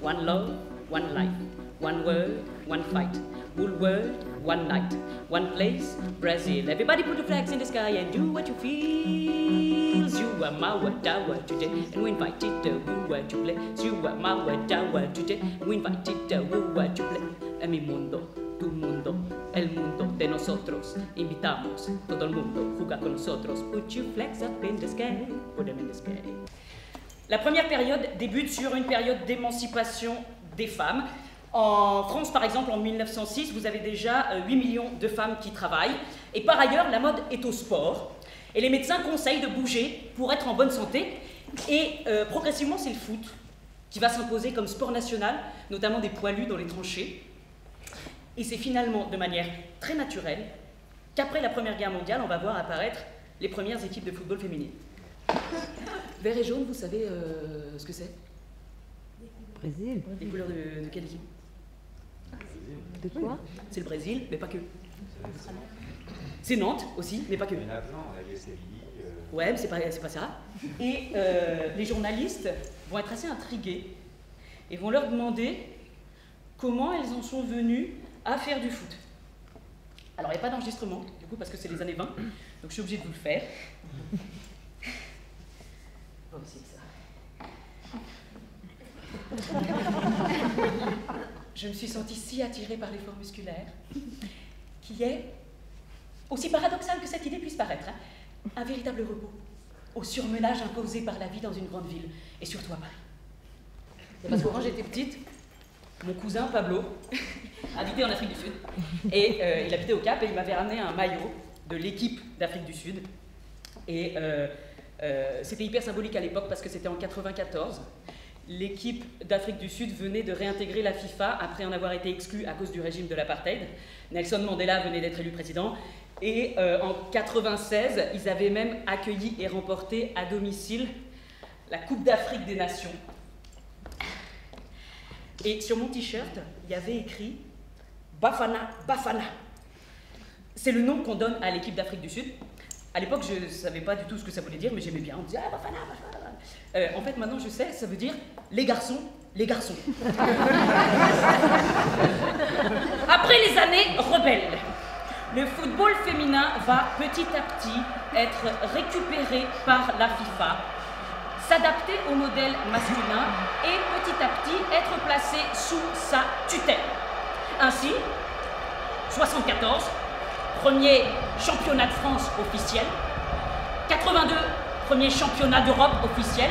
One love, one life, one word, one fight. Whole world, one night, one place, Brazil. Everybody put the flags in the sky and do what you feel. You are my wadawa today, and we invited the woo to play. You are my wadawa today, and we invited the woo to play. En mi mundo, tu mundo, el mundo de nosotros. Invitamos todo el mundo, juega con nosotros. Put your flags up in the sky, put them in the sky. La première période débute sur une période d'émancipation des femmes. En France, par exemple, en 1906, vous avez déjà 8 millions de femmes qui travaillent. Et par ailleurs, la mode est au sport. Et les médecins conseillent de bouger pour être en bonne santé. Et progressivement, c'est le foot qui va s'imposer comme sport national, notamment des poilus dans les tranchées. Et c'est finalement de manière très naturelle qu'après la Première Guerre mondiale, on va voir apparaître les premières équipes de football féminines. Vert et jaune, vous savez ce que c'est? Brésil. Les couleurs de quelle équipe? De quoi? C'est le Brésil, mais pas que. C'est Nantes aussi, mais pas que. Ouais, mais c'est pas ça. Et les journalistes vont être assez intrigués et vont leur demander comment elles en sont venues à faire du foot. Alors, il n'y a pas d'enregistrement, du coup, parce que c'est les années 20, donc je suis obligée de vous le faire. On va essayer ça. Je me suis sentie si attirée par l'effort musculaire, qui est, aussi paradoxal que cette idée puisse paraître, hein, un véritable repos au surmenage imposé par la vie dans une grande ville, et surtout à Paris. Et parce que quand j'étais petite, mon cousin Pablo habitait en Afrique du Sud, et il habitait au Cap, et il m'avait ramené un maillot de l'équipe d'Afrique du Sud, et c'était hyper symbolique à l'époque parce que c'était en 94. L'équipe d'Afrique du Sud venait de réintégrer la FIFA après en avoir été exclue à cause du régime de l'apartheid. Nelson Mandela venait d'être élu président. Et en 96, ils avaient même accueilli et remporté à domicile la Coupe d'Afrique des Nations. Et sur mon t-shirt, il y avait écrit Bafana Bafana. C'est le nom qu'on donne à l'équipe d'Afrique du Sud. À l'époque, je ne savais pas du tout ce que ça voulait dire, mais j'aimais bien. On disait ah, Bafana, Bafana. En fait, maintenant, je sais, ça veut dire les garçons, les garçons. Après les années rebelles, le football féminin va petit à petit être récupéré par la FIFA, s'adapter au modèle masculin et petit à petit être placé sous sa tutelle. Ainsi, 74, premier championnat de France officiel, 82, premier championnat d'Europe officiel,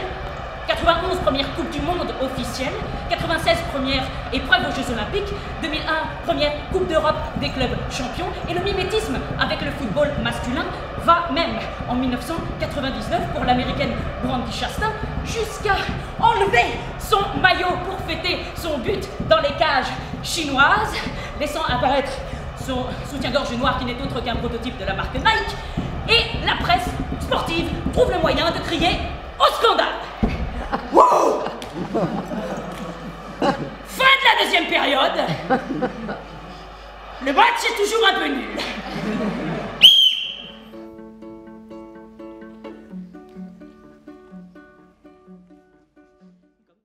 91, première Coupe du Monde officielle, 96, première épreuve aux Jeux Olympiques, 2001, première Coupe d'Europe des clubs champions, et le mimétisme avec le football masculin va même, en 1999, pour l'américaine Brandi Chastain, jusqu'à enlever son maillot pour fêter son but dans les cages chinoises, laissant apparaître son soutien-gorge noir qui n'est autre qu'un prototype de la marque Nike, et la presse sportive trouve le moyen de crier au scandale. Wow. Fin de la deuxième période. Le match est toujours un peu nul.